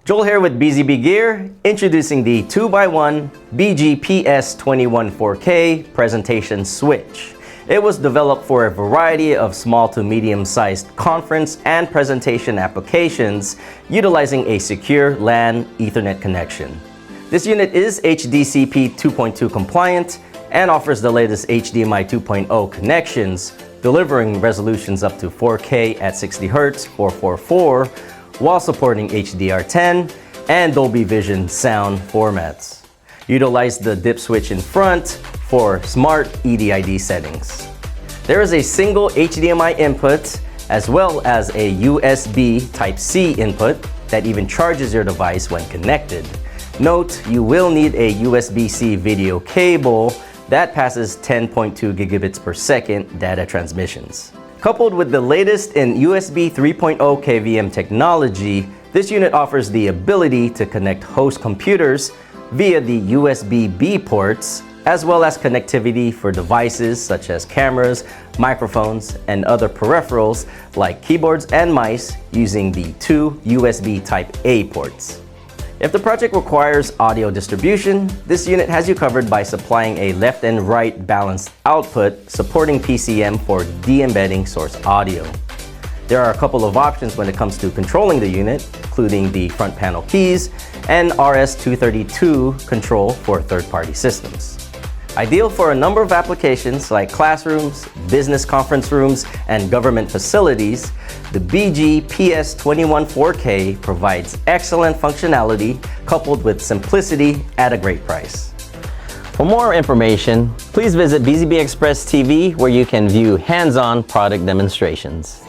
Joel here with BZB Gear, introducing the 2x1 BG-PS21-4K presentation switch. It was developed for a variety of small to medium-sized conference and presentation applications utilizing a secure LAN Ethernet connection. This unit is HDCP 2.2 compliant and offers the latest HDMI 2.0 connections, delivering resolutions up to 4K at 60 Hz 444 while supporting HDR10 and Dolby Vision sound formats. Utilize the dip switch in front for smart EDID settings. There is a single HDMI input as well as a USB Type-C input that even charges your device when connected. Note, you will need a USB-C video cable that passes 10.2 gigabits per second data transmissions. Coupled with the latest in USB 3.0 KVM technology, this unit offers the ability to connect host computers via the USB-B ports, as well as connectivity for devices such as cameras, microphones, and other peripherals like keyboards and mice using the two USB Type-A ports. If the project requires audio distribution, this unit has you covered by supplying a left and right balanced output supporting PCM for de-embedding source audio. There are a couple of options when it comes to controlling the unit, including the front panel keys and RS-232 control for third-party systems. Ideal for a number of applications like classrooms, business conference rooms, and government facilities, the BG-PS21-4K provides excellent functionality coupled with simplicity at a great price. For more information, please visit BZB Express TV where you can view hands-on product demonstrations.